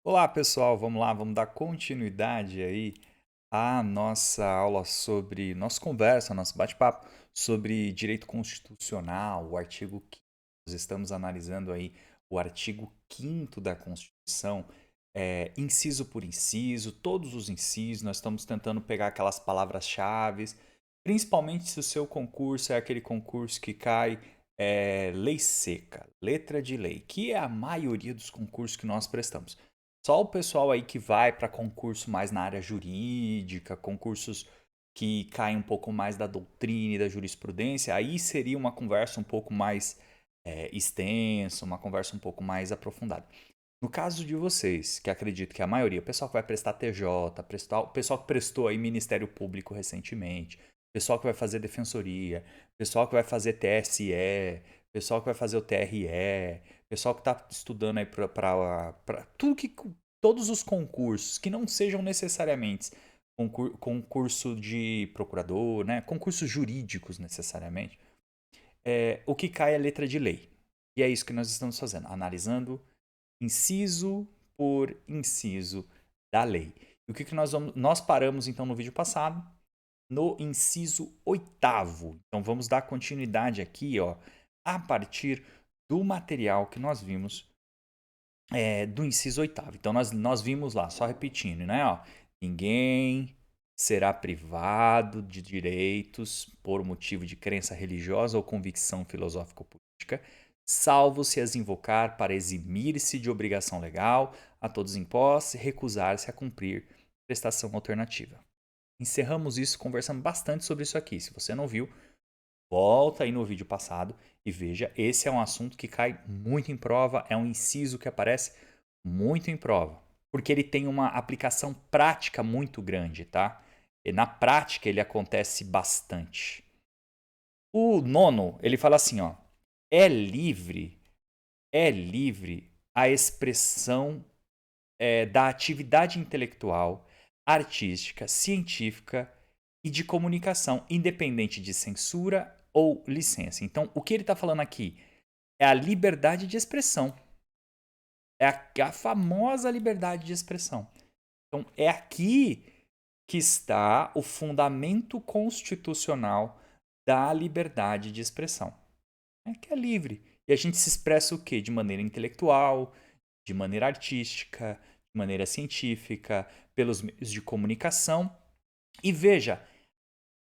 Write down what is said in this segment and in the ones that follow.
Olá, pessoal, vamos lá, vamos dar continuidade aí à nossa aula sobre, nossa conversa, nosso bate-papo sobre direito constitucional, o artigo 5º. Nós estamos analisando aí o artigo 5º da Constituição, inciso por inciso, todos os incisos, nós estamos tentando pegar aquelas palavras-chave, principalmente se o seu concurso é aquele concurso que cai lei seca, letra de lei, que é a maioria dos concursos que nós prestamos. Só o pessoal aí que vai para concurso mais na área jurídica, concursos que caem um pouco mais da doutrina e da jurisprudência, aí seria uma conversa um pouco mais extensa, uma conversa um pouco mais aprofundada. No caso de vocês, que acredito que a maioria, o pessoal que vai prestar TJ, o pessoal que prestou aí Ministério Público recentemente, o pessoal que vai fazer Defensoria, o pessoal que vai fazer TSE, o pessoal que vai fazer o TRE, o pessoal que está estudando aí para tudo que todos os concursos que não sejam necessariamente concurso de procurador, né, concursos jurídicos necessariamente, o que cai é letra de lei. E é isso que nós estamos fazendo, analisando inciso por inciso da lei. E o que nós paramos então no vídeo passado? No inciso 8º. Então vamos dar continuidade aqui, ó, a partir do material que nós vimos do inciso 8º. Então nós vimos lá, só repetindo, né? Ó, ninguém será privado de direitos por motivo de crença religiosa ou convicção filosófico-política, salvo se as invocar para eximir-se de obrigação legal a todos impostos e recusar-se a cumprir prestação alternativa. Encerramos isso conversando bastante sobre isso aqui. Se você não viu, volta aí no vídeo passado e veja. Esse é um assunto que cai muito em prova, é um inciso que aparece muito em prova, porque ele tem uma aplicação prática muito grande, tá? E na prática ele acontece bastante. O nono, ele fala assim, ó, é livre a expressão da atividade intelectual, artística, científica e de comunicação, independente de censura ou licença. Então, o que ele está falando aqui é a liberdade de expressão. É a famosa liberdade de expressão. Então, é aqui que está o fundamento constitucional da liberdade de expressão. É que é livre. E a gente se expressa o quê? De maneira intelectual, de maneira artística, de maneira científica, pelos meios de comunicação. E veja,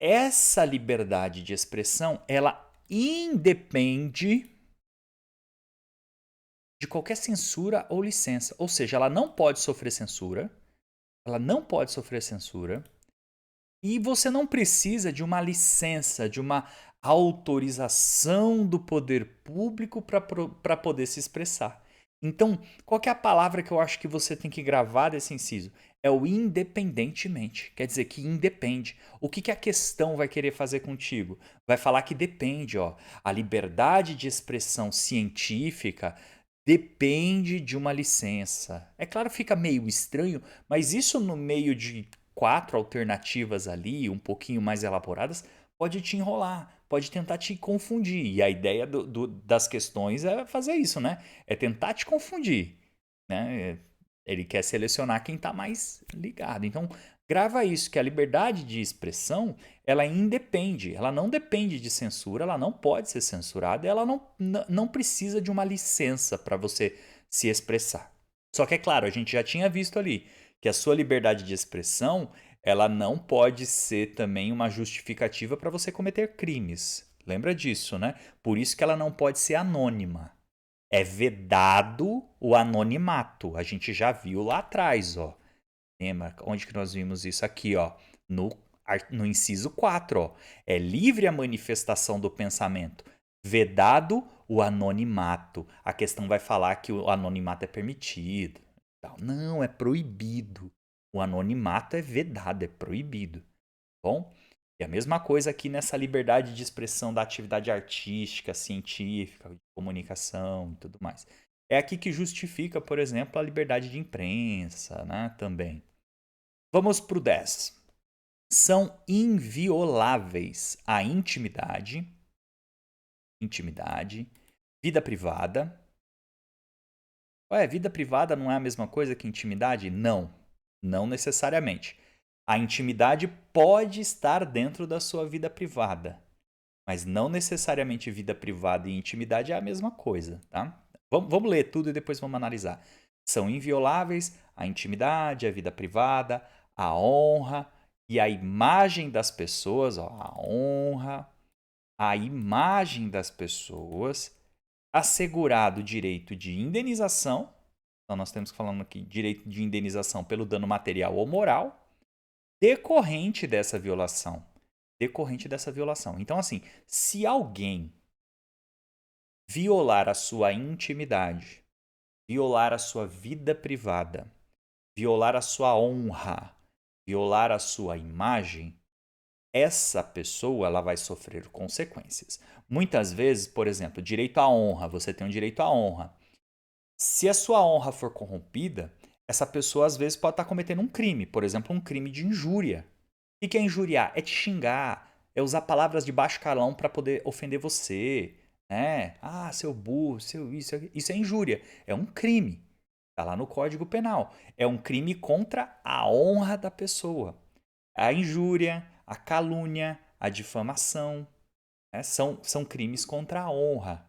essa liberdade de expressão, ela independe de qualquer censura ou licença. Ou seja, ela não pode sofrer censura. Ela não pode sofrer censura. E você não precisa de uma licença, de uma autorização do poder público para poder se expressar. Então, qual que é a palavra que eu acho que você tem que gravar desse inciso? É o independentemente. Quer dizer que independe. O que a questão vai querer fazer contigo? Vai falar que depende, ó. A liberdade de expressão científica depende de uma licença. É claro, fica meio estranho, mas isso no meio de 4 alternativas ali, um pouquinho mais elaboradas, pode te enrolar, pode tentar te confundir. E a ideia das questões é fazer isso, né? É tentar te confundir, né? Ele quer selecionar quem está mais ligado. Então, grava isso, que a liberdade de expressão, ela independe, ela não depende de censura, ela não pode ser censurada, ela não precisa de uma licença para você se expressar. Só que é claro, a gente já tinha visto ali que a sua liberdade de expressão, ela não pode ser também uma justificativa para você cometer crimes. Lembra disso, né? Por isso que ela não pode ser anônima. É vedado o anonimato. A gente já viu lá atrás, ó. Lembra? Onde que nós vimos isso aqui, ó? No, no inciso 4, ó. É livre a manifestação do pensamento. Vedado o anonimato. A questão vai falar que o anonimato é permitido. Não, é proibido. O anonimato é vedado, é proibido. Bom? E a mesma coisa aqui nessa liberdade de expressão da atividade artística, científica, de comunicação e tudo mais. É aqui que justifica, por exemplo, a liberdade de imprensa, né, também. Vamos para o 10. São invioláveis a intimidade, vida privada, Ué, vida privada não é a mesma coisa que intimidade? Não, não necessariamente. A intimidade pode estar dentro da sua vida privada, mas não necessariamente vida privada e intimidade é a mesma coisa, tá? Vamos ler tudo e depois vamos analisar. São invioláveis a intimidade, a vida privada, a honra e a imagem das pessoas, ó, a honra, a imagem das pessoas, assegurado o direito de indenização. Então, nós temos que falando aqui direito de indenização pelo dano material ou moral decorrente dessa violação. Decorrente dessa violação. Então, assim, se alguém violar a sua intimidade, violar a sua vida privada, violar a sua honra, violar a sua imagem, essa pessoa ela vai sofrer consequências. Muitas vezes, por exemplo, direito à honra, você tem um direito à honra. Se a sua honra for corrompida, essa pessoa às vezes pode estar cometendo um crime, por exemplo, um crime de injúria. O que é injuriar? É te xingar, é usar palavras de baixo calão para poder ofender você, né? Ah, seu burro, seu isso, isso é injúria, é um crime. Tá lá no Código Penal. É um crime contra a honra da pessoa. A injúria, a calúnia, a difamação, né? São crimes contra a honra.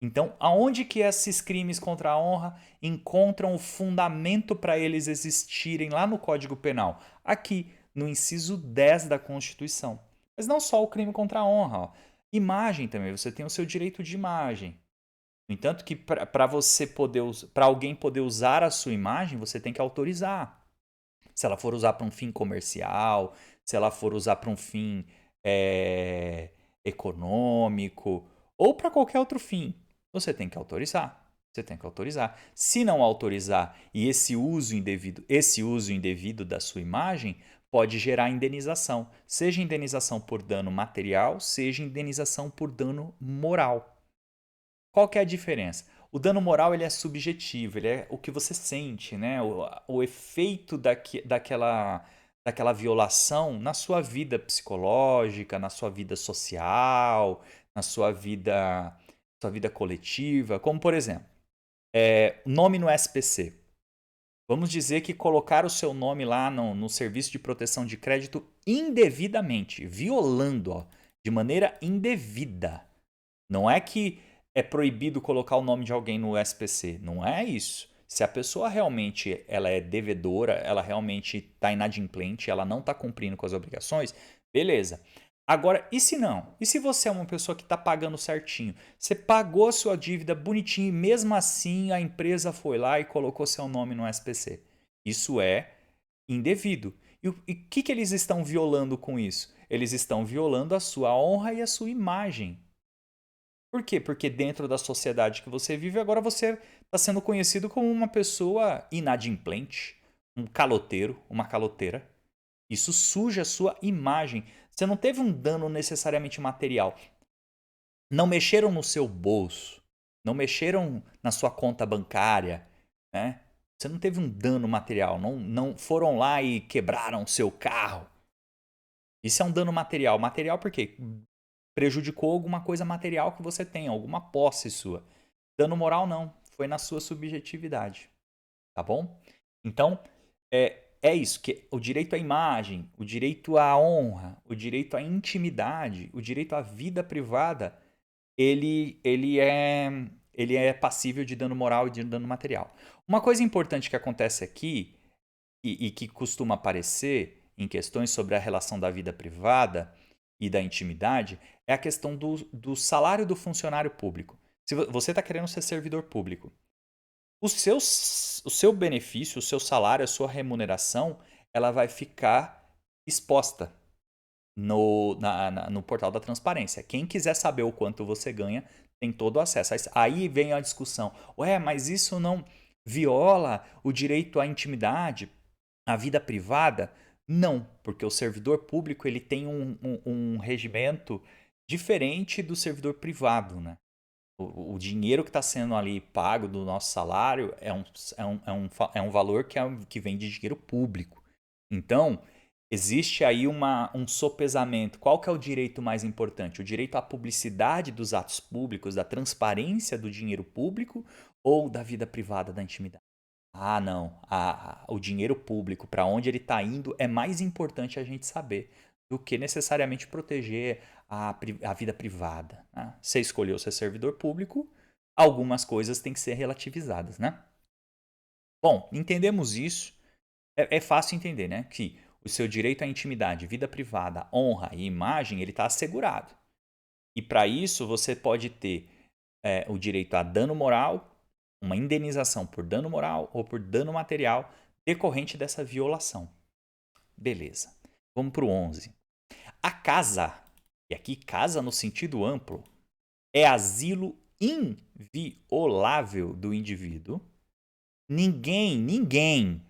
Então, aonde que esses crimes contra a honra encontram o fundamento para eles existirem lá no Código Penal? Aqui, no inciso 10 da Constituição. Mas não só o crime contra a honra. Ó. Imagem também, você tem o seu direito de imagem. No entanto, que para você poder, para alguém poder usar a sua imagem, você tem que autorizar. Se ela for usar para um fim comercial, se ela for usar para um fim econômico ou para qualquer outro fim, você tem que autorizar. Você tem que autorizar. Se não autorizar e esse uso indevido da sua imagem pode gerar indenização, seja indenização por dano material, seja indenização por dano moral. Qual que é a diferença? O dano moral ele é subjetivo, ele é o que você sente, né? O efeito daquela violação na sua vida psicológica, na sua vida social, na sua vida coletiva. Como, por exemplo, nome no SPC. Vamos dizer que colocar o seu nome lá no serviço de proteção de crédito indevidamente, violando, ó, de maneira indevida. Não é que é proibido colocar o nome de alguém no SPC. Não é isso. Se a pessoa realmente ela é devedora, ela realmente está inadimplente, ela não está cumprindo com as obrigações, beleza. Agora, e se não? E se você é uma pessoa que está pagando certinho? Você pagou a sua dívida bonitinho e mesmo assim a empresa foi lá e colocou seu nome no SPC. Isso é indevido. E o que eles estão violando com isso? Eles estão violando a sua honra e a sua imagem. Por quê? Porque dentro da sociedade que você vive, agora você está sendo conhecido como uma pessoa inadimplente, um caloteiro, uma caloteira. Isso suja a sua imagem. Você não teve um dano necessariamente material. Não mexeram no seu bolso. Não mexeram na sua conta bancária. Né? Você não teve um dano material. Não foram lá e quebraram o seu carro. Isso é um dano material. Material por quê? Prejudicou alguma coisa material que você tem, alguma posse sua. Dano moral não, foi na sua subjetividade, tá bom? Então, é isso, que o direito à imagem, o direito à honra, o direito à intimidade, o direito à vida privada, ele é passível de dano moral e de dano material. Uma coisa importante que acontece aqui e que costuma aparecer em questões sobre a relação da vida privada e da intimidade é a questão do salário do funcionário público. Se você está querendo ser servidor público, o seu benefício, o seu salário, a sua remuneração, ela vai ficar exposta no portal da transparência. Quem quiser saber o quanto você ganha tem todo o acesso. Aí vem a discussão. Ué, mas isso não viola o direito à intimidade, à vida privada? Não, porque o servidor público ele tem um regimento diferente do servidor privado, né? O dinheiro que está sendo ali pago do nosso salário é um valor que vem de dinheiro público. Então, Existe aí um sopesamento. Qual que é o direito mais importante? O direito à publicidade dos atos públicos, da transparência do dinheiro público ou da vida privada, da intimidade? Ah, não. O dinheiro público, para onde ele está indo, é mais importante a gente saber do que necessariamente proteger a vida privada, né? Você escolheu ser servidor público, algumas coisas têm que ser relativizadas, né? Bom, entendemos isso. É fácil entender, né? Que o seu direito à intimidade, vida privada, honra e imagem, ele está assegurado. E para isso você pode ter o direito a dano moral, uma indenização por dano moral ou por dano material decorrente dessa violação. Beleza. Vamos para o 11. A casa, e aqui casa no sentido amplo, é asilo inviolável do indivíduo. Ninguém,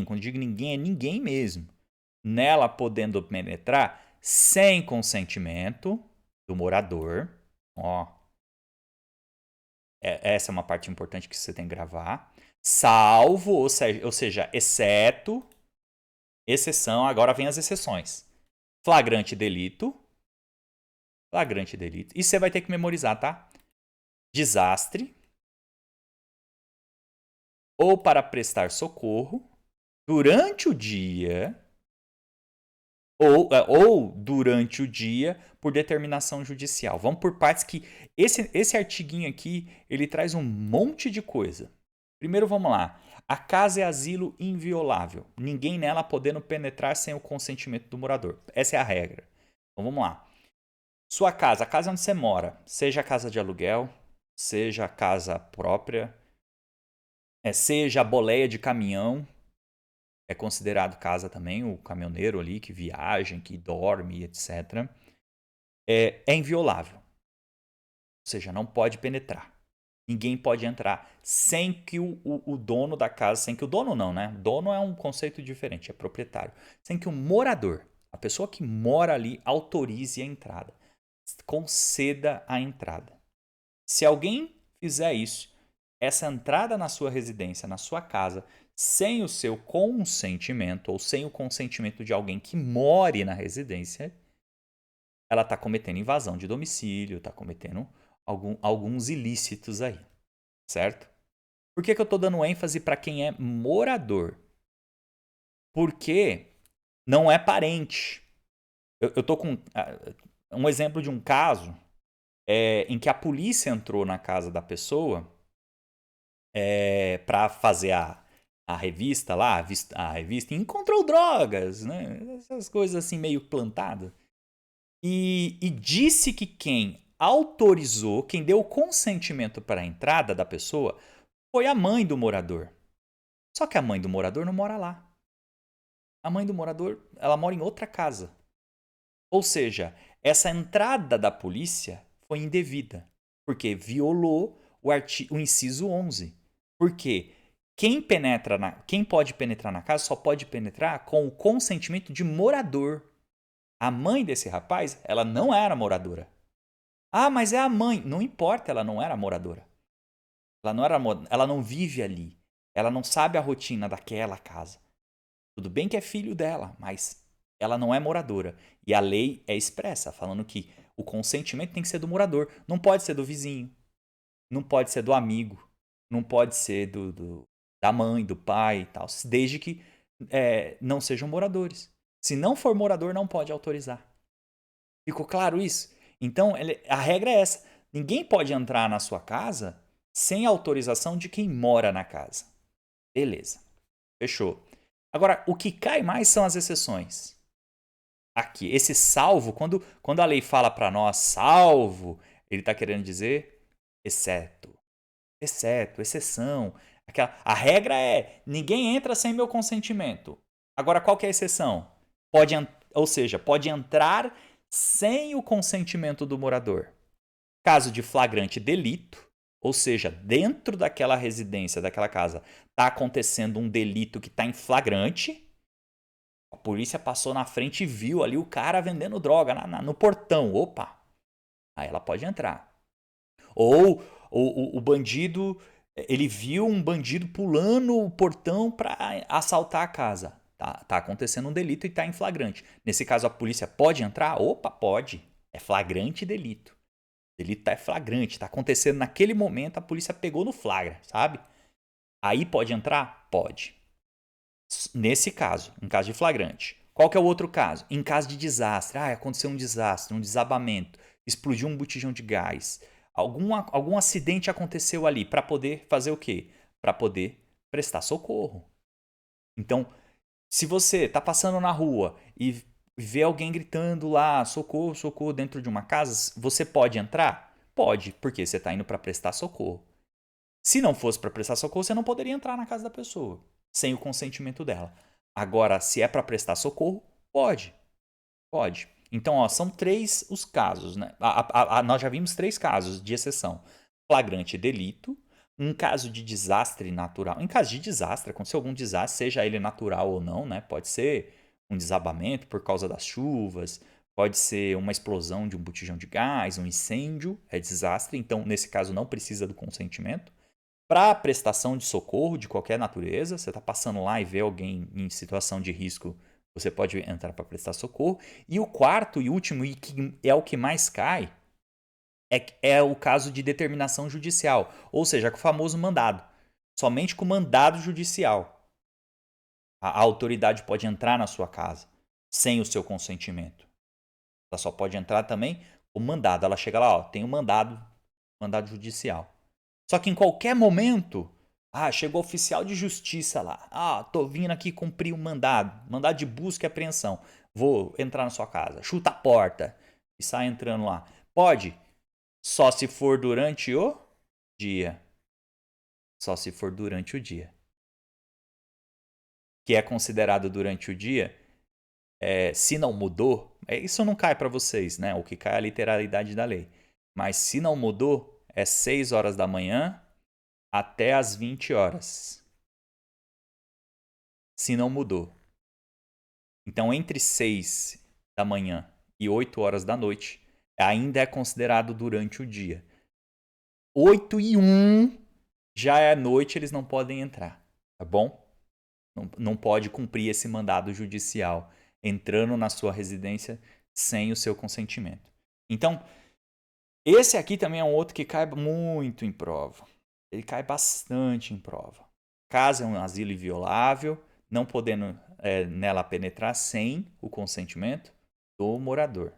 quando digo ninguém, é ninguém mesmo, nela podendo penetrar sem consentimento do morador. Ó, essa é uma parte importante que você tem que gravar. Salvo, ou seja, exceto, exceção, agora vem as exceções. Flagrante delito. Flagrante delito. E você vai ter que memorizar, tá? Desastre. Ou para prestar socorro durante o dia. Ou durante o dia por determinação judicial. Vamos por partes que esse artiguinho aqui, ele traz um monte de coisa. Primeiro vamos lá. A casa é asilo inviolável. Ninguém nela podendo penetrar sem o consentimento do morador. Essa é a regra. Então vamos lá. Sua casa, a casa onde você mora, seja a casa de aluguel, seja a casa própria, seja a boleia de caminhão, é considerado casa também, o caminhoneiro ali que viaja, que dorme, etc. É inviolável. Ou seja, não pode penetrar. Ninguém pode entrar sem que o dono da casa, sem que o dono não, né? Dono é um conceito diferente, é proprietário. Sem que o morador, a pessoa que mora ali, autorize a entrada. Conceda a entrada. Se alguém fizer isso, essa entrada na sua residência, na sua casa, sem o seu consentimento ou sem o consentimento de alguém que more na residência, ela está cometendo invasão de domicílio, está cometendo alguns ilícitos aí, certo? Por que eu estou dando ênfase para quem é morador? Porque não é parente. Eu estou com um exemplo de um caso em que a polícia entrou na casa da pessoa para fazer a revista lá, a revista, e encontrou drogas, né? Essas coisas assim meio plantadas. E disse que quem autorizou, quem deu o consentimento para a entrada da pessoa, foi a mãe do morador. Só que a mãe do morador não mora lá. A mãe do morador, ela mora em outra casa. Ou seja, essa entrada da polícia foi indevida, porque violou o inciso 11. Porque quem pode penetrar na casa só pode penetrar com o consentimento de morador. A mãe desse rapaz, ela não era moradora. Ah, mas é a mãe. Não importa, ela não era moradora. Ela não vive ali. Ela não sabe a rotina daquela casa. Tudo bem que é filho dela, mas ela não é moradora. E a lei é expressa, falando que o consentimento tem que ser do morador. Não pode ser do vizinho. Não pode ser do amigo. Não pode ser da mãe, do pai e tal. Desde que não sejam moradores. Se não for morador, não pode autorizar. Ficou claro isso? Então, a regra é essa. Ninguém pode entrar na sua casa sem autorização de quem mora na casa. Beleza. Fechou. Agora, o que cai mais são as exceções. Aqui, esse salvo, quando a lei fala para nós salvo, ele está querendo dizer exceto. Exceto, exceção. A regra é ninguém entra sem meu consentimento. Agora, qual que é a exceção? Ou seja, pode entrar sem o consentimento do morador. Caso de flagrante delito, ou seja, dentro daquela residência, daquela casa, está acontecendo um delito que está em flagrante. A polícia passou na frente e viu ali o cara vendendo droga no portão. Opa! Aí ela pode entrar. Ou o bandido, ele viu um bandido pulando o portão para assaltar a casa. Tá acontecendo um delito e tá em flagrante. Nesse caso, a polícia pode entrar? Opa, pode. É flagrante delito. O delito tá flagrante, tá acontecendo naquele momento, a polícia pegou no flagra, sabe? Aí pode entrar? Pode. Nesse caso, em caso de flagrante. Qual que é o outro caso? Em caso de desastre. Aconteceu um desastre, um desabamento, explodiu um botijão de gás. Algum acidente aconteceu ali para poder fazer o quê? Para poder prestar socorro. Então, se você está passando na rua e vê alguém gritando lá, socorro, socorro, dentro de uma casa, você pode entrar? Pode, porque você está indo para prestar socorro. Se não fosse para prestar socorro, você não poderia entrar na casa da pessoa sem o consentimento dela. Agora, se é para prestar socorro, pode. Pode. Então, ó, são 3 os casos, né? Nós já vimos 3 casos de exceção: flagrante delito, um caso de desastre natural. Em caso de desastre, aconteceu algum desastre, seja ele natural ou não, né? Pode ser um desabamento por causa das chuvas, pode ser uma explosão de um botijão de gás, um incêndio, é desastre. Então, nesse caso, não precisa do consentimento. Para prestação de socorro de qualquer natureza, você está passando lá e vê alguém em situação de risco, você pode entrar para prestar socorro. E o quarto e último, e que é o que mais cai, é o caso de determinação judicial, ou seja, com o famoso mandado. Somente com mandado judicial a autoridade pode entrar na sua casa sem o seu consentimento. Ela só pode entrar também com mandado. Ela chega lá, ó, tem um mandado judicial. Só que em qualquer momento, chegou oficial de justiça lá. Tô vindo aqui cumprir um mandado de busca e apreensão. Vou entrar na sua casa. Chuta a porta e sai entrando lá. Pode? Só se for durante o dia. Só se for durante o dia. Que é considerado durante o dia, se não mudou, isso não cai para vocês, né? O que cai é a literalidade da lei. Mas se não mudou, é 6 horas da manhã até as 20 horas. Se não mudou. Então, entre 6 da manhã e 8 horas da noite, ainda é considerado durante o dia. 8 e 1 já é noite, eles não podem entrar, tá bom? Não pode cumprir esse mandado judicial entrando na sua residência sem o seu consentimento. Então, esse aqui também é um outro que cai muito em prova. Ele cai bastante em prova. Casa é um asilo inviolável, não podendo nela penetrar sem o consentimento do morador.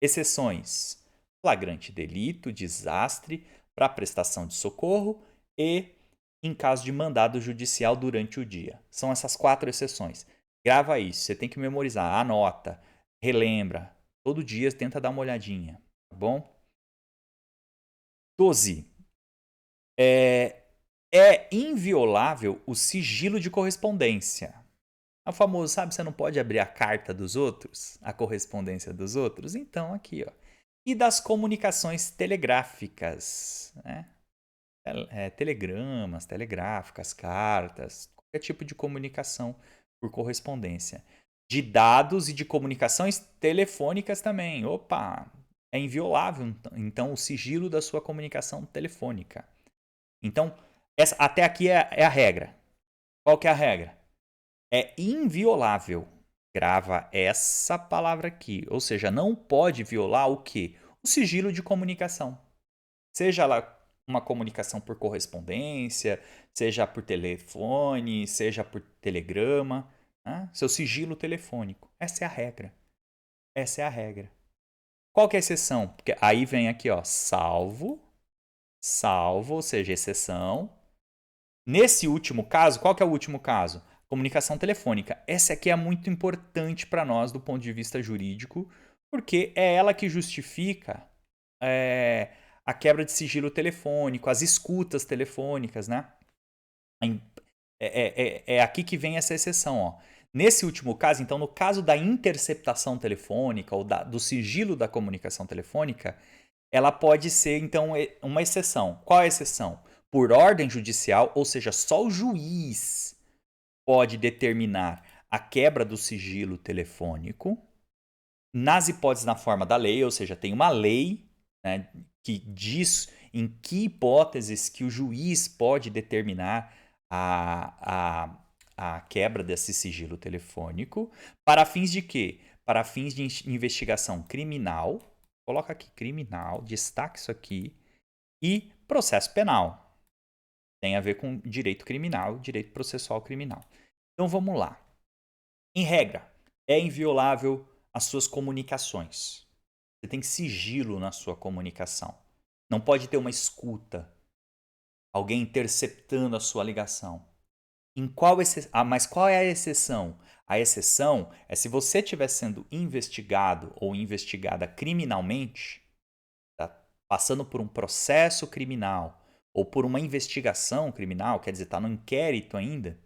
Exceções: flagrante delito, desastre, para prestação de socorro e em caso de mandado judicial durante o dia. São essas 4 exceções. Grava isso, você tem que memorizar, anota, relembra. Todo dia tenta dar uma olhadinha, tá bom? 12. É inviolável o sigilo de correspondência. É o famoso, sabe, você não pode abrir a carta dos outros, a correspondência dos outros? Então, aqui, ó. E das comunicações telegráficas, né? Telegramas, telegráficas, cartas, qualquer tipo de comunicação por correspondência. De dados e de comunicações telefônicas também. Opa, é inviolável, então, o sigilo da sua comunicação telefônica. Então, até aqui é a regra. Qual que é a regra? É inviolável. Grava essa palavra aqui. Ou seja, não pode violar o quê? O sigilo de comunicação. Seja lá uma comunicação por correspondência, seja por telefone, seja por telegrama. Né? Seu sigilo telefônico. Essa é a regra. Essa é a regra. Qual que é a exceção? Porque aí vem aqui, ó, salvo, ou seja, exceção. Nesse último caso, qual que é o último caso? Comunicação telefônica. Essa aqui é muito importante para nós do ponto de vista jurídico, porque é ela que justifica a quebra de sigilo telefônico, as escutas telefônicas, né? É aqui que vem essa exceção, ó. Nesse último caso, então, no caso da interceptação telefônica ou do sigilo da comunicação telefônica, ela pode ser, então, uma exceção. Qual é a exceção? Por ordem judicial, ou seja, só o juiz pode determinar a quebra do sigilo telefônico nas hipóteses na forma da lei, ou seja, tem uma lei, né, que diz em que hipóteses que o juiz pode determinar a quebra desse sigilo telefônico para fins de quê? Para fins de investigação criminal. Coloca aqui criminal, destaque isso aqui. E processo penal. Tem a ver com direito criminal, direito processual criminal. Então vamos lá. Em regra, é inviolável as suas comunicações. Você tem sigilo na sua comunicação. Não pode ter uma escuta, alguém interceptando a sua ligação. Mas qual é a exceção? A exceção é se você estiver sendo investigado ou investigada criminalmente, tá passando por um processo criminal ou por uma investigação criminal, quer dizer, está no inquérito ainda,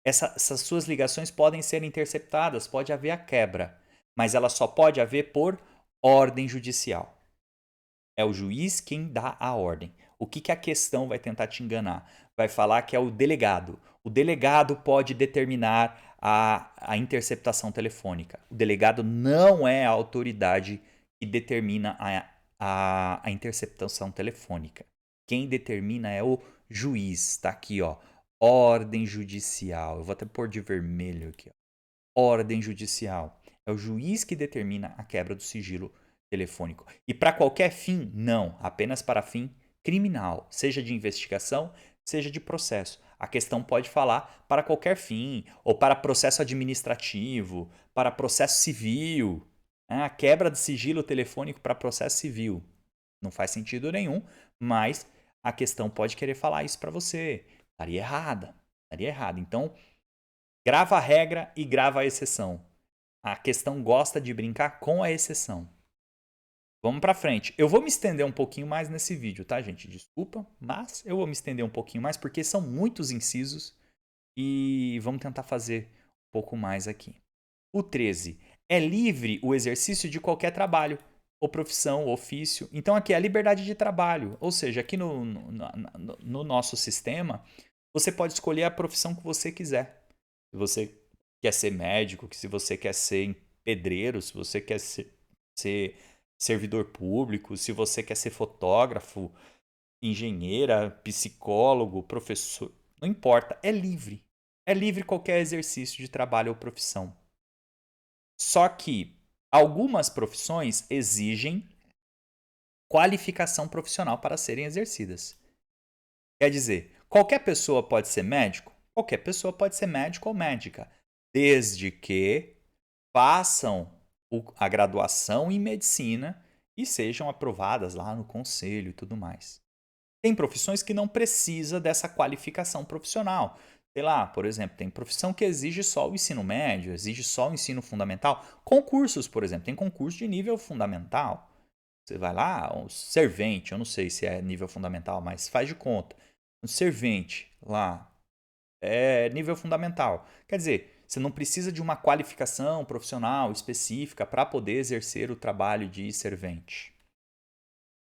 essas suas ligações podem ser interceptadas, pode haver a quebra, mas ela só pode haver por ordem judicial. É o juiz quem dá a ordem. O que a questão vai tentar te enganar? Vai falar que é o delegado. O delegado pode determinar a interceptação telefônica. O delegado não é a autoridade que determina a interceptação telefônica. Quem determina é o juiz. Está aqui, ó. Ordem judicial. Eu vou até pôr de vermelho aqui. Ó. Ordem judicial. É o juiz que determina a quebra do sigilo telefônico. E para qualquer fim? Não. Apenas para fim criminal. Seja de investigação, seja de processo. A questão pode falar para qualquer fim, ou para processo administrativo, para processo civil. A quebra de sigilo telefônico para processo civil. Não faz sentido nenhum, mas a questão pode querer falar isso para você. Estaria errada. Estaria errada. Então, grava a regra e grava a exceção. A questão gosta de brincar com a exceção. Vamos para frente. Eu vou me estender um pouquinho mais nesse vídeo, tá, gente? Desculpa, mas eu vou me estender um pouquinho mais porque são muitos incisos e vamos tentar fazer um pouco mais aqui. O 13. É livre o exercício de qualquer trabalho, ou profissão, ou ofício. Então aqui é a liberdade de trabalho. Ou seja, aqui no nosso sistema, você pode escolher a profissão que você quiser. Se você quer ser médico, se você quer ser pedreiro, se você quer ser servidor público, se você quer ser fotógrafo, engenheira, psicólogo, professor, não importa, é livre. É livre qualquer exercício de trabalho ou profissão. Só que algumas profissões exigem qualificação profissional para serem exercidas. Quer dizer, qualquer pessoa pode ser médico? Qualquer pessoa pode ser médico ou médica, desde que façam a graduação em medicina e sejam aprovadas lá no conselho e tudo mais. Tem profissões que não precisa dessa qualificação profissional. Sei lá, por exemplo, tem profissão que exige só o ensino médio, exige só o ensino fundamental. Concursos, por exemplo, tem concurso de nível fundamental. Você vai lá, um servente, eu não sei se é nível fundamental, mas faz de conta. Um servente lá é nível fundamental. Quer dizer, você não precisa de uma qualificação profissional específica para poder exercer o trabalho de servente.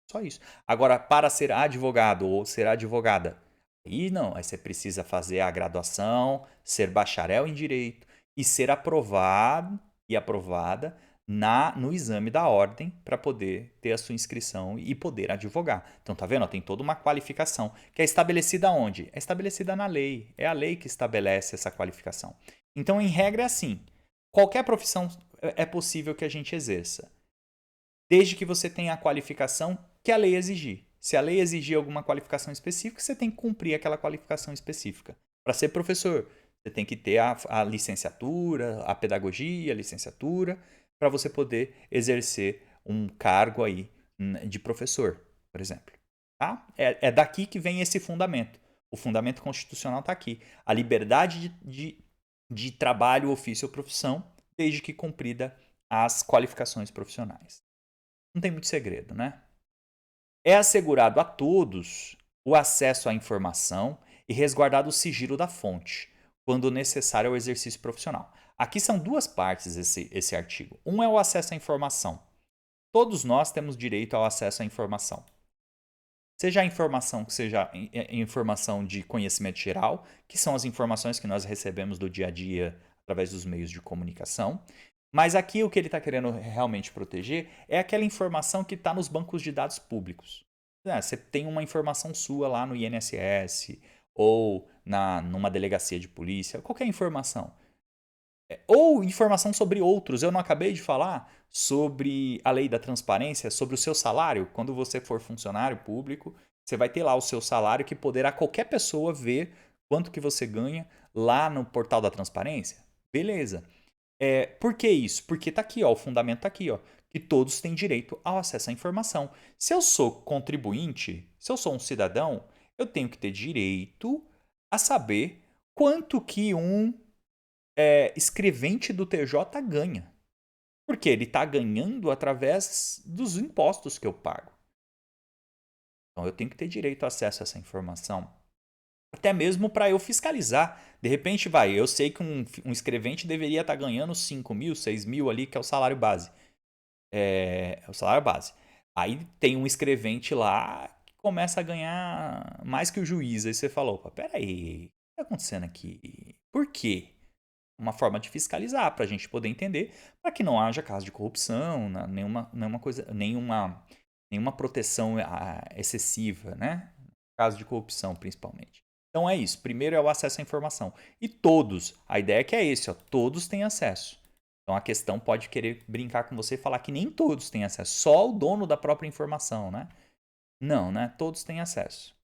Só isso. Agora, para ser advogado ou ser advogada, aí não, aí você precisa fazer a graduação, ser bacharel em direito e ser aprovado e aprovada no exame da ordem para poder ter a sua inscrição e poder advogar. Então, tá vendo? Ó, tem toda uma qualificação que é estabelecida onde? É estabelecida na lei. É a lei que estabelece essa qualificação. Então, em regra, é assim: qualquer profissão é possível que a gente exerça, desde que você tenha a qualificação que a lei exigir. Se a lei exigir alguma qualificação específica, você tem que cumprir aquela qualificação específica. Para ser professor, você tem que ter a licenciatura, a pedagogia, a licenciatura, para você poder exercer um cargo aí de professor, por exemplo. Tá? É daqui que vem esse fundamento. O fundamento constitucional está aqui. A liberdade de trabalho, ofício ou profissão, desde que cumprida as qualificações profissionais. Não tem muito segredo, né? É assegurado a todos o acesso à informação e resguardado o sigilo da fonte, quando necessário ao exercício profissional. Aqui são duas partes esse artigo. Um é o acesso à informação. Todos nós temos direito ao acesso à informação. Seja a informação que seja informação de conhecimento geral, que são as informações que nós recebemos do dia a dia através dos meios de comunicação. Mas aqui o que ele está querendo realmente proteger é aquela informação que está nos bancos de dados públicos. Você tem uma informação sua lá no INSS ou numa delegacia de polícia, qualquer informação. Ou informação sobre outros. Eu não acabei de falar sobre a lei da transparência, sobre o seu salário. Quando você for funcionário público, você vai ter lá o seu salário que poderá qualquer pessoa ver quanto que você ganha lá no portal da transparência. Beleza. Por que isso? Porque tá aqui, ó, o fundamento tá aqui, ó, que todos têm direito ao acesso à informação. Se eu sou contribuinte, se eu sou um cidadão, eu tenho que ter direito a saber quanto que um escrevente do TJ ganha. Porque ele está ganhando através dos impostos que eu pago. Então eu tenho que ter direito a acesso a essa informação. Até mesmo para eu fiscalizar. De repente, eu sei que um escrevente deveria estar ganhando 5 mil, 6 mil ali, que é o salário base. É o salário base. Aí tem um escrevente lá que começa a ganhar mais que o juiz. Aí você falou, opa, peraí, o que está acontecendo aqui? Por quê? Uma forma de fiscalizar para a gente poder entender, para que não haja caso de corrupção, nenhuma proteção excessiva, né? Caso de corrupção, principalmente. Então é isso. Primeiro é o acesso à informação. E todos, a ideia é que é esse, ó, todos têm acesso. Então a questão pode querer brincar com você e falar que nem todos têm acesso, só o dono da própria informação, né? Não, né? Todos têm acesso.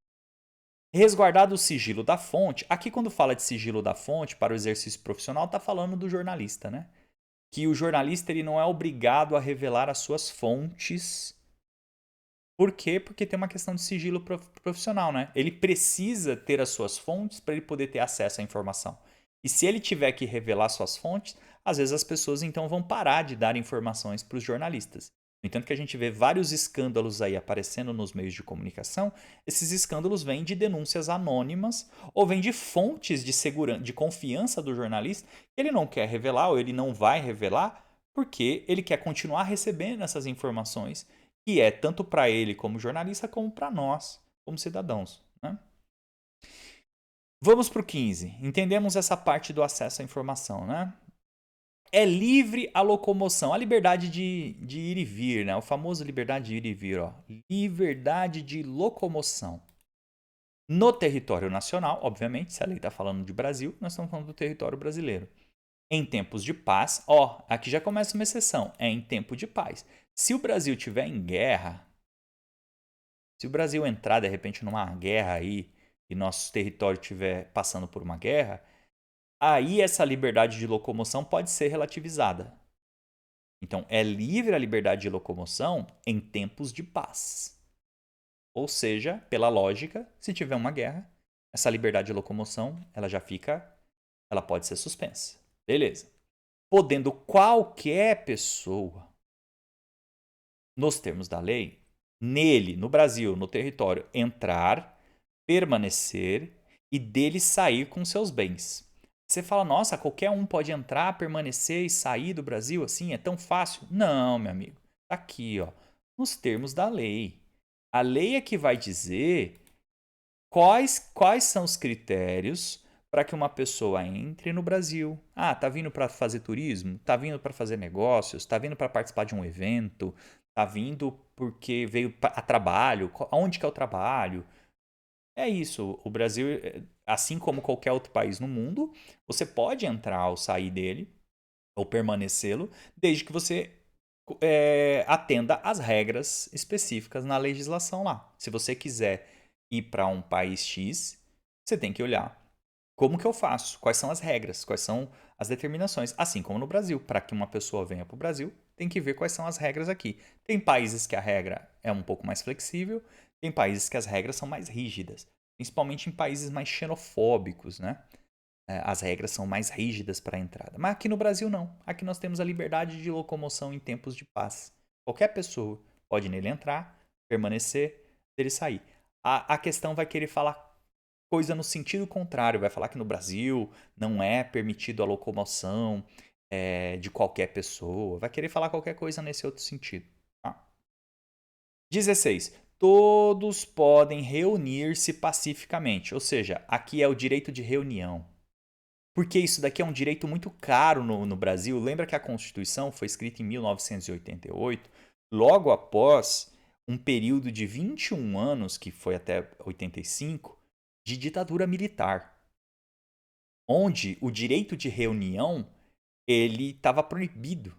Resguardado o sigilo da fonte. Aqui, quando fala de sigilo da fonte para o exercício profissional, está falando do jornalista, né? Que o jornalista ele não é obrigado a revelar as suas fontes. Por quê? Porque tem uma questão de sigilo profissional, né? Ele precisa ter as suas fontes para ele poder ter acesso à informação. E se ele tiver que revelar suas fontes, às vezes as pessoas então vão parar de dar informações para os jornalistas. No entanto, que a gente vê vários escândalos aí aparecendo nos meios de comunicação, esses escândalos vêm de denúncias anônimas ou vêm de fontes de segurança, de confiança do jornalista que ele não quer revelar ou ele não vai revelar porque ele quer continuar recebendo essas informações que é tanto para ele como jornalista como para nós como cidadãos, né? Vamos para o 15. Entendemos essa parte do acesso à informação, né? É livre a locomoção, a liberdade de ir e vir, né? O famoso liberdade de ir e vir, ó. Liberdade de locomoção. No território nacional, obviamente, se a lei está falando de Brasil, nós estamos falando do território brasileiro. Em tempos de paz, ó, aqui já começa uma exceção, é em tempo de paz. Se o Brasil tiver em guerra, se o Brasil entrar de repente numa guerra aí e nosso território estiver passando por uma guerra, aí essa liberdade de locomoção pode ser relativizada. Então, é livre a liberdade de locomoção em tempos de paz. Ou seja, pela lógica, se tiver uma guerra, essa liberdade de locomoção, ela pode ser suspensa. Beleza. Podendo qualquer pessoa, nos termos da lei, nele, no Brasil, no território, entrar, permanecer e dele sair com seus bens. Você fala, nossa, qualquer um pode entrar, permanecer e sair do Brasil assim? É tão fácil? Não, meu amigo. Tá aqui, ó, nos termos da lei. A lei é que vai dizer quais são os critérios para que uma pessoa entre no Brasil. Ah, tá vindo para fazer turismo? Tá vindo para fazer negócios? Tá vindo para participar de um evento? Tá vindo porque veio a trabalho? Onde que é o trabalho? É isso. O Brasil, assim como qualquer outro país no mundo, você pode entrar ou sair dele, ou permanecê-lo, desde que você atenda às regras específicas na legislação lá. Se você quiser ir para um país X, você tem que olhar como que eu faço, quais são as regras, quais são as determinações. Assim como no Brasil, para que uma pessoa venha para o Brasil, tem que ver quais são as regras aqui. Tem países que a regra é um pouco mais flexível, tem países que as regras são mais rígidas, principalmente em países mais xenofóbicos, né? As regras são mais rígidas para a entrada. Mas aqui no Brasil não. Aqui nós temos a liberdade de locomoção em tempos de paz. Qualquer pessoa pode nele entrar, permanecer, dele sair. A questão vai querer falar coisa no sentido contrário. Vai falar que no Brasil não é permitido a locomoção de qualquer pessoa. Vai querer falar qualquer coisa nesse outro sentido. Tá? 16. Todos podem reunir-se pacificamente. Ou seja, aqui é o direito de reunião. Porque isso daqui é um direito muito caro no Brasil. Lembra que a Constituição foi escrita em 1988, logo após um período de 21 anos, que foi até 85, de ditadura militar, onde o direito de reunião ele estava proibido.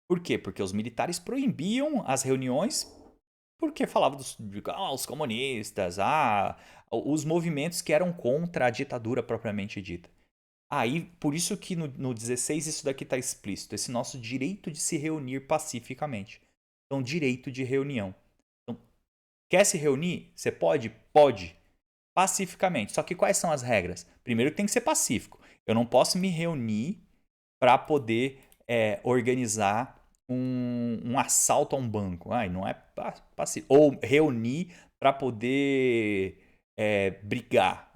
Por quê? Porque os militares proibiam as reuniões porque falavam os comunistas, os movimentos que eram contra a ditadura propriamente dita. Aí, por isso que no 16 isso daqui está explícito, esse nosso direito de se reunir pacificamente. Então, direito de reunião. Então, quer se reunir? Você pode? Pode. Pacificamente. Só que quais são as regras? Primeiro tem que ser pacífico. Eu não posso me reunir para poder organizar um assalto a um banco. Ai, não é pacífico. Ou reunir para poder brigar,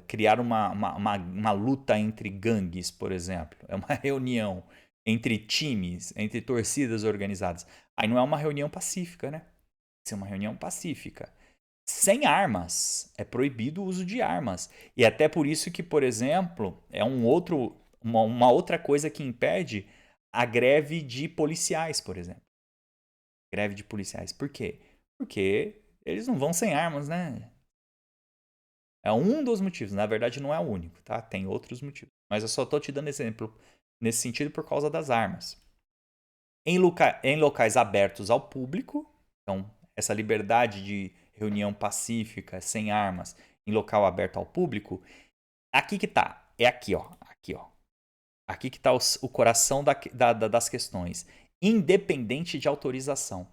criar uma luta entre gangues, por exemplo. É uma reunião entre times, entre torcidas organizadas. Aí não é uma reunião pacífica, né? Isso é uma reunião pacífica. Sem armas. É proibido o uso de armas. E até por isso que, por exemplo, é uma outra coisa que impede a greve de policiais, por exemplo. Greve de policiais. Por quê? Porque eles não vão sem armas, né? É um dos motivos. Na verdade, não é o único, tá? Tem outros motivos. Mas eu só estou te dando exemplo nesse sentido por causa das armas. Em locais abertos ao público, então essa liberdade de reunião pacífica, sem armas, em local aberto ao público, aqui que tá. É aqui, ó. Aqui, ó. Aqui que tá o coração das questões. Independente de autorização.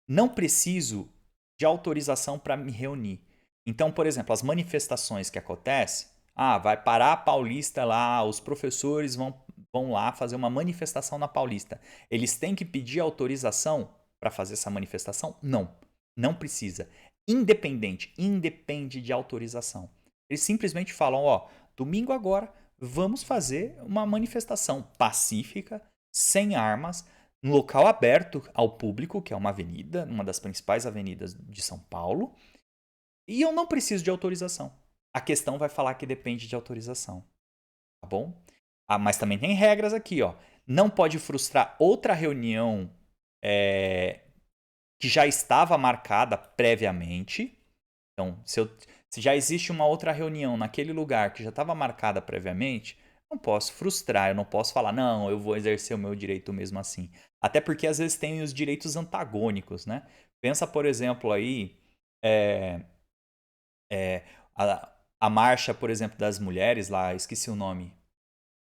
Não preciso de autorização para me reunir. Então, por exemplo, as manifestações que acontecem, vai parar a Paulista lá, os professores vão lá fazer uma manifestação na Paulista. Eles têm que pedir autorização para fazer essa manifestação? Não, não precisa. Independe de autorização. Eles simplesmente falam, domingo agora vamos fazer uma manifestação pacífica, sem armas, num local aberto ao público, que é uma avenida, uma das principais avenidas de São Paulo, e eu não preciso de autorização. A questão vai falar que depende de autorização, tá bom? Mas também tem regras aqui, ó. Não pode frustrar outra reunião que já estava marcada previamente. Então, se já existe uma outra reunião naquele lugar que já estava marcada previamente, não posso frustrar, eu não posso falar, não, eu vou exercer o meu direito mesmo assim. Até porque às vezes tem os direitos antagônicos, né? Pensa, por exemplo, aí é, é, a marcha, por exemplo, das mulheres lá, esqueci o nome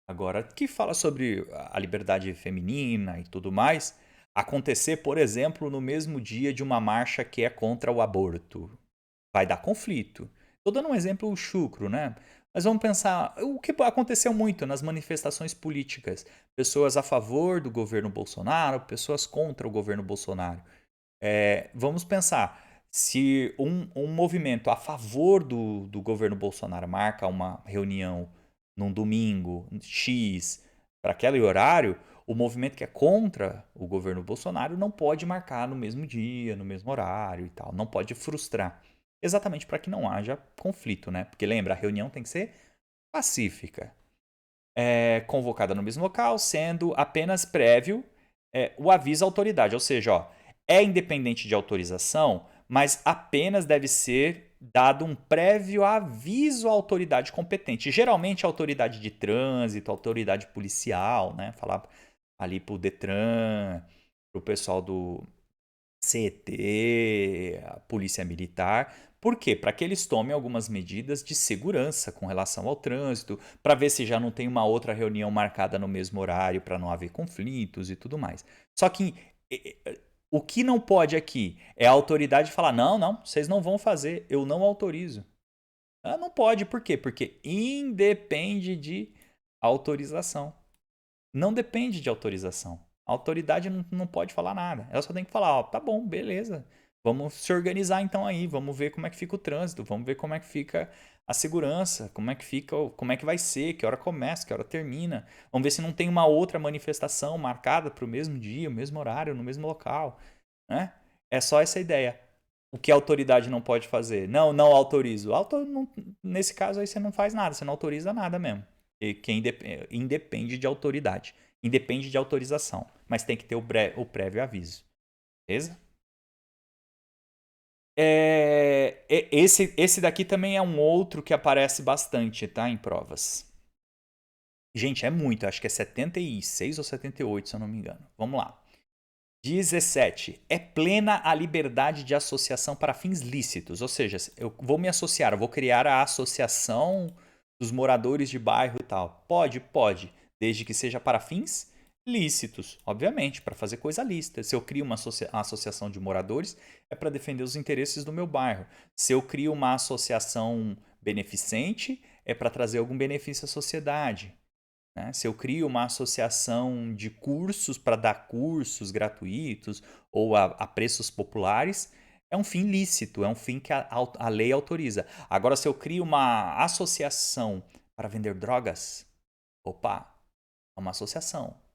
agora, que fala sobre a liberdade feminina e tudo mais, acontecer, por exemplo, no mesmo dia de uma marcha que é contra o aborto. Vai dar conflito. Estou dando um exemplo chucro, né? Mas vamos pensar o que aconteceu muito nas manifestações políticas. Pessoas a favor do governo Bolsonaro, pessoas contra o governo Bolsonaro. Vamos pensar, se um movimento a favor do governo Bolsonaro marca uma reunião num domingo X para aquele horário, o movimento que é contra o governo Bolsonaro não pode marcar no mesmo dia, no mesmo horário e tal. Não pode frustrar. Exatamente para que não haja conflito, né? Porque lembra, a reunião tem que ser pacífica. Convocada no mesmo local, sendo apenas prévio o aviso à autoridade. Ou seja, é independente de autorização, mas apenas deve ser dado um prévio aviso à autoridade competente. Geralmente a autoridade de trânsito, a autoridade policial, né? Falar ali pro Detran, pro pessoal do CET, a Polícia Militar. Por quê? Para que eles tomem algumas medidas de segurança com relação ao trânsito, para ver se já não tem uma outra reunião marcada no mesmo horário para não haver conflitos e tudo mais. Só que o que não pode aqui é a autoridade falar: não, não, vocês não vão fazer, eu não autorizo. Não pode, por quê? Porque independe de autorização. Não depende de autorização. A autoridade não pode falar nada. Ela só tem que falar, tá bom, beleza. Vamos se organizar então aí, vamos ver como é que fica o trânsito, vamos ver como é que fica a segurança, como é que vai ser, que hora começa, que hora termina. Vamos ver se não tem uma outra manifestação marcada para o mesmo dia, o mesmo horário, no mesmo local, né? É só essa ideia. O que a autoridade não pode fazer? Não, não autorizo. Nesse caso aí você não faz nada, você não autoriza nada mesmo. E quem independe de autoridade. Independe de autorização. Mas tem que ter o prévio aviso. Beleza? Esse daqui também é um outro que aparece bastante, tá? Em provas. Gente, é muito. Acho que é 76 ou 78, se eu não me engano. Vamos lá. 17. É plena a liberdade de associação para fins lícitos. Ou seja, eu vou me associar, eu vou criar a associação dos moradores de bairro e tal. Pode, pode. Desde que seja para fins lícitos, obviamente, para fazer coisa lícita. Se eu crio uma associação de moradores, é para defender os interesses do meu bairro. Se eu crio uma associação beneficente, é para trazer algum benefício à sociedade. Né? Se eu crio uma associação de cursos para dar cursos gratuitos ou a preços populares, é um fim lícito, é um fim que a lei autoriza. Agora, se eu crio uma associação para vender drogas, opa, é uma associação.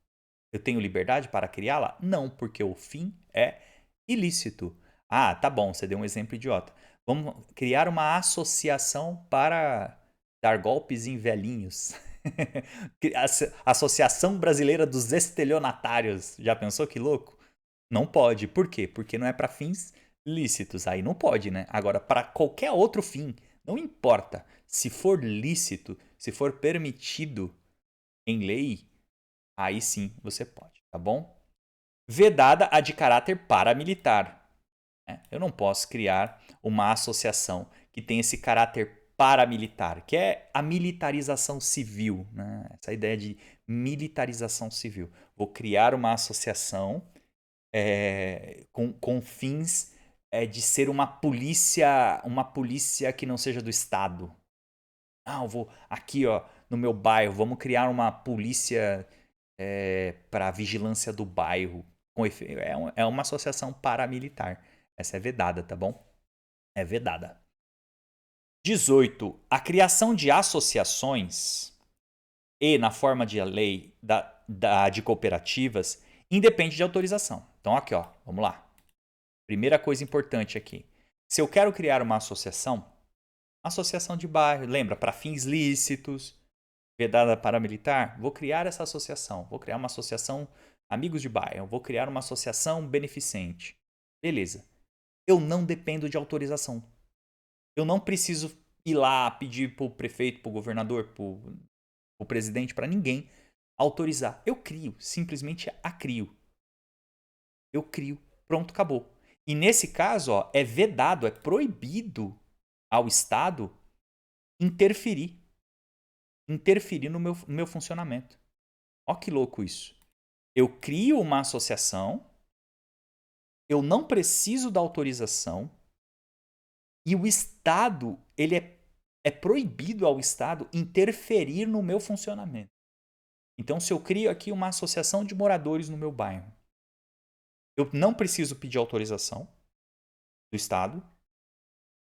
Eu tenho liberdade para criá-la? Não, porque o fim é ilícito. Ah, tá bom, você deu um exemplo idiota. Vamos criar uma associação para dar golpes em velhinhos. Associação Brasileira dos Estelionatários. Já pensou que louco? Não pode. Por quê? Porque não é para fins lícitos. Aí não pode, né? Agora, para qualquer outro fim, não importa. Se for lícito, se for permitido em lei, aí sim você pode, tá bom? Vedada a de caráter paramilitar. Né? Eu não posso criar uma associação que tem esse caráter paramilitar, que é a militarização civil. Né? Essa ideia de militarização civil. Vou criar uma associação com fins de ser uma polícia que não seja do Estado. Ah, eu vou aqui ó, no meu bairro, vamos criar uma polícia para vigilância do bairro. É uma associação paramilitar. Essa é vedada, tá bom? É vedada. 18. A criação de associações e na forma de lei de cooperativas independe de autorização. Então, aqui, ó, vamos lá. Primeira coisa importante aqui. Se eu quero criar uma associação de bairro, lembra, para fins lícitos, vedada paramilitar, vou criar essa associação. Vou criar uma associação amigos de bairro, vou criar uma associação beneficente. Beleza. Eu não dependo de autorização. Eu não preciso ir lá pedir pro prefeito, pro governador, pro presidente, para ninguém autorizar. Eu crio, simplesmente a crio. Eu crio, pronto, acabou. E nesse caso, ó, é vedado, é proibido ao Estado interferir no meu funcionamento. Ó que louco isso. Eu crio uma associação, eu não preciso da autorização e o Estado, ele é proibido ao Estado interferir no meu funcionamento. Então, se eu crio aqui uma associação de moradores no meu bairro, eu não preciso pedir autorização do Estado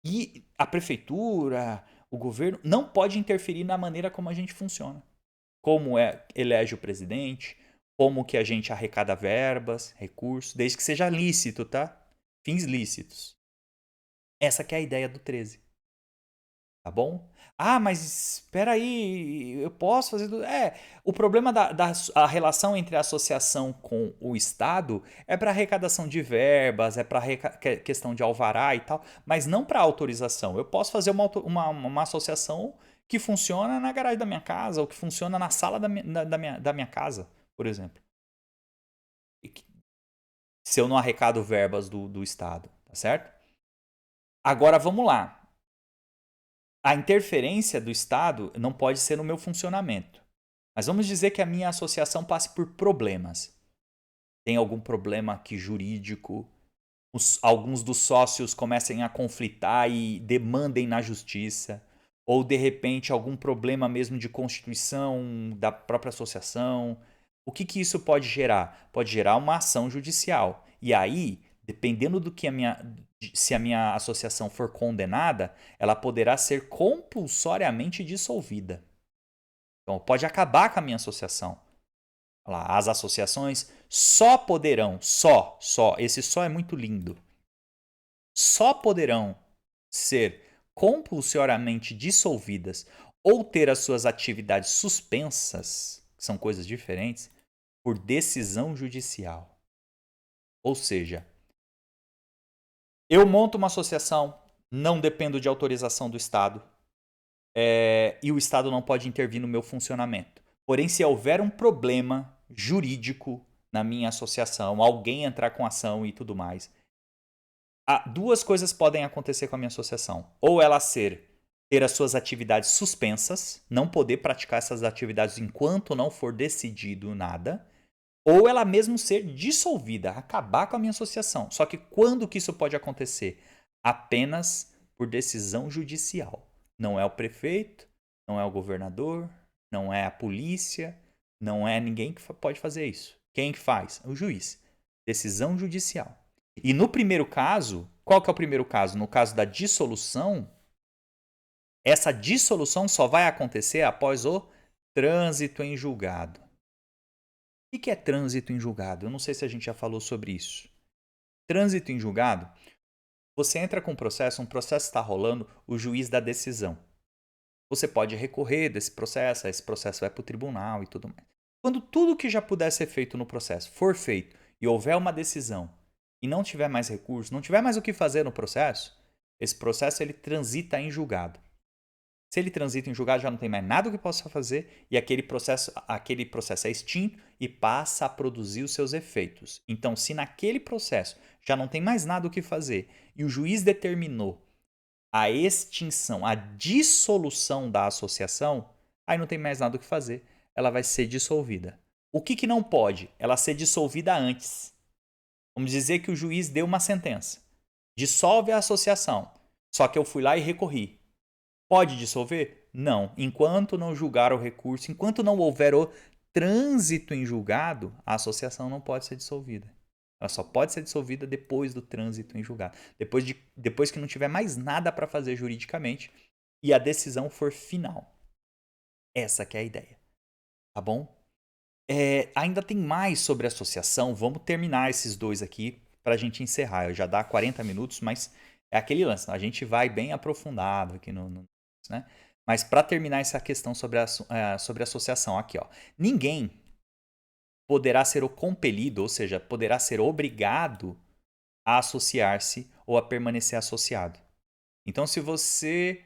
e a prefeitura, o governo, não pode interferir na maneira como a gente funciona. Como elege o presidente, como que a gente arrecada verbas, recursos, desde que seja lícito, tá? Fins lícitos. Essa que é a ideia do 13. Tá bom? Ah, mas espera aí, eu posso fazer tudo. O problema a relação entre a associação com o Estado é para arrecadação de verbas, é para questão de alvará e tal, mas não para autorização. Eu posso fazer uma associação que funciona na garagem da minha casa ou que funciona na sala da minha casa, por exemplo. Se eu não arrecado verbas do Estado, tá certo? Agora vamos lá. A interferência do Estado não pode ser no meu funcionamento. Mas vamos dizer que a minha associação passe por problemas. Tem algum problema aqui jurídico, alguns dos sócios comecem a conflitar e demandem na justiça, ou de repente algum problema mesmo de constituição da própria associação. O que isso pode gerar? Pode gerar uma ação judicial. E aí, dependendo do que se a minha associação for condenada, ela poderá ser compulsoriamente dissolvida. Então, pode acabar com a minha associação. Lá, as associações só poderão, esse só é muito lindo, só poderão ser compulsoriamente dissolvidas ou ter as suas atividades suspensas, que são coisas diferentes, por decisão judicial. Ou seja, Eu monto uma associação, não dependo de autorização do Estado, e o Estado não pode intervir no meu funcionamento. Porém, se houver um problema jurídico na minha associação, alguém entrar com ação e tudo mais, duas coisas podem acontecer com a minha associação. Ou ela ter as suas atividades suspensas, não poder praticar essas atividades enquanto não for decidido nada, ou ela mesmo ser dissolvida, acabar com a minha associação. Só que quando que isso pode acontecer? Apenas por decisão judicial. Não é o prefeito, não é o governador, não é a polícia, não é ninguém que pode fazer isso. Quem que faz? O juiz. Decisão judicial. E no primeiro caso, qual que é o primeiro caso? No caso da dissolução, essa dissolução só vai acontecer após o trânsito em julgado. O que é trânsito em julgado? Eu não sei se a gente já falou sobre isso. Trânsito em julgado, você entra com um processo está rolando, o juiz dá decisão. Você pode recorrer desse processo, esse processo vai para o tribunal e tudo mais. Quando tudo que já puder ser feito no processo for feito e houver uma decisão e não tiver mais recurso, não tiver mais o que fazer no processo, esse processo ele transita em julgado. Se ele transita em julgado, já não tem mais nada que possa fazer e aquele processo é extinto e passa a produzir os seus efeitos. Então, se naquele processo já não tem mais nada o que fazer e o juiz determinou a extinção, a dissolução da associação, aí não tem mais nada o que fazer. Ela vai ser dissolvida. O que não pode? Ela ser dissolvida antes. Vamos dizer que o juiz deu uma sentença. Dissolve a associação. Só que eu fui lá e recorri. Pode dissolver? Não. Enquanto não julgar o recurso, enquanto não houver o trânsito em julgado, a associação não pode ser dissolvida. Ela só pode ser dissolvida depois do trânsito em julgado. Depois que não tiver mais nada para fazer juridicamente e a decisão for final. Essa que é a ideia. Tá bom? Ainda tem mais sobre associação. Vamos terminar esses dois aqui para a gente encerrar. Eu já dá 40 minutos, mas é aquele lance. A gente vai bem aprofundado aqui né? Mas para terminar essa questão sobre associação aqui, ó. Ninguém poderá ser compelido, ou seja, poderá ser obrigado a associar-se ou a permanecer associado. Então, se você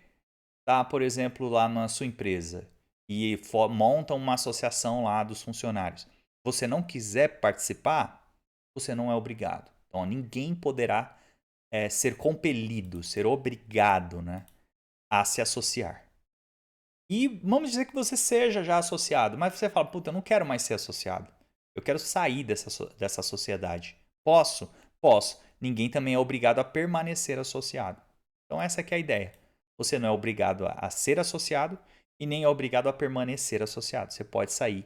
está, por exemplo, lá na sua empresa e monta uma associação lá dos funcionários, você não quiser participar, você não é obrigado. Então, ninguém poderá ser compelido, ser obrigado, né, a se associar. E vamos dizer que você seja já associado, mas você fala, puta, eu não quero mais ser associado. Eu quero sair dessa sociedade. Posso? Posso. Ninguém também é obrigado a permanecer associado. Então essa é que é a ideia. Você não é obrigado a ser associado e nem é obrigado a permanecer associado. Você pode sair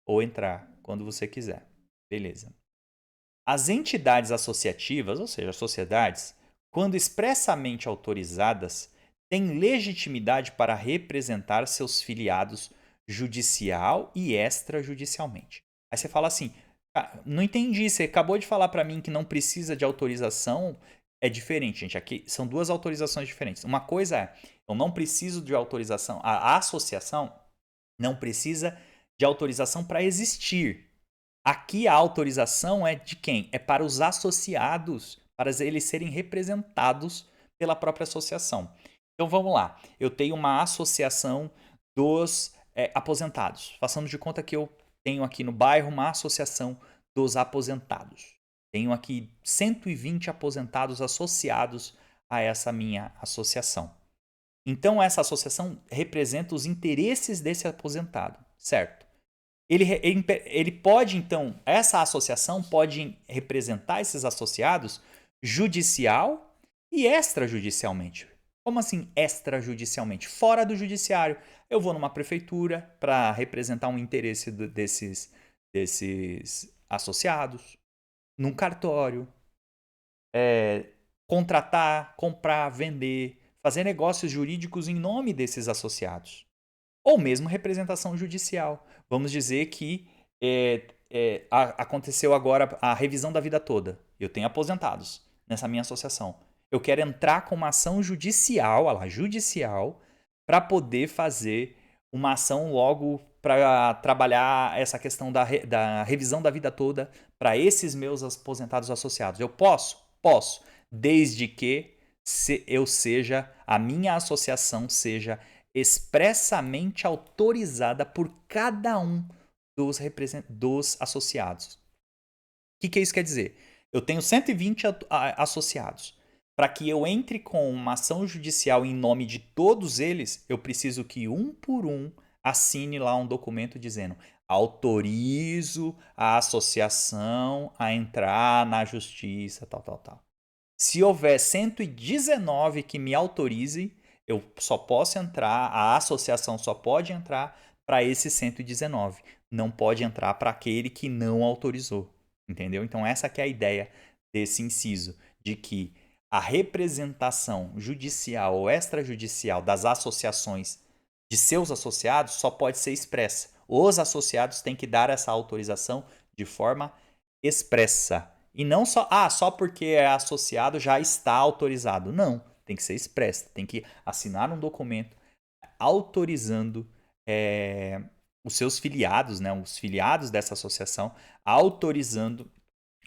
ou entrar quando você quiser. Beleza. As entidades associativas, ou seja, as sociedades, quando expressamente autorizadas, têm legitimidade para representar seus filiados judicial e extrajudicialmente. Aí você fala assim, não entendi, você acabou de falar para mim que não precisa de autorização. É diferente, gente. Aqui são duas autorizações diferentes. Uma coisa é, eu não preciso de autorização, a associação não precisa de autorização para existir. Aqui a autorização é de quem? É para os associados, para eles serem representados pela própria associação. Então vamos lá. Eu tenho uma associação dos aposentados. Façamos de conta que eu tenho aqui no bairro uma associação dos aposentados. Tenho aqui 120 aposentados associados a essa minha associação. Então essa associação representa os interesses desse aposentado, certo? Ele pode, então, essa associação pode representar esses associados judicial e extrajudicialmente. Como assim extrajudicialmente? Fora do judiciário. Eu vou numa prefeitura para representar um interesse desses associados, num cartório, contratar, comprar, vender, fazer negócios jurídicos em nome desses associados. Ou mesmo representação judicial. Vamos dizer que aconteceu agora a revisão da vida toda. Eu tenho aposentados nessa minha associação. Eu quero entrar com uma ação judicial, para poder fazer uma ação logo para trabalhar essa questão da revisão da vida toda para esses meus aposentados associados. Eu posso? Posso. desde que a minha associação seja expressamente autorizada por cada um dos associados. O que isso quer dizer? Eu tenho 120 associados. Para que eu entre com uma ação judicial em nome de todos eles, eu preciso que um por um assine lá um documento dizendo: autorizo a associação a entrar na justiça, tal, tal, tal. Se houver 119 que me autorizem, eu só posso entrar, a associação só pode entrar para esses 119. Não pode entrar para aquele que não autorizou. Entendeu? Então essa que é a ideia desse inciso, de que a representação judicial ou extrajudicial das associações de seus associados só pode ser expressa. Os associados têm que dar essa autorização de forma expressa. E não só porque é associado já está autorizado. Não, tem que ser expressa. Tem que assinar um documento autorizando os seus filiados, né, os filiados dessa associação, autorizando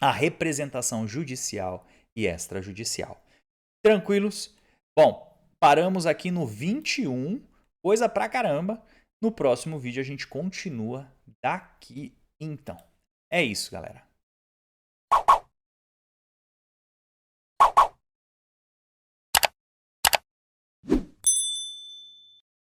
a representação judicial e extrajudicial. Tranquilos? Bom, paramos aqui no 21, coisa pra caramba. No próximo vídeo a gente continua daqui então. É isso, galera.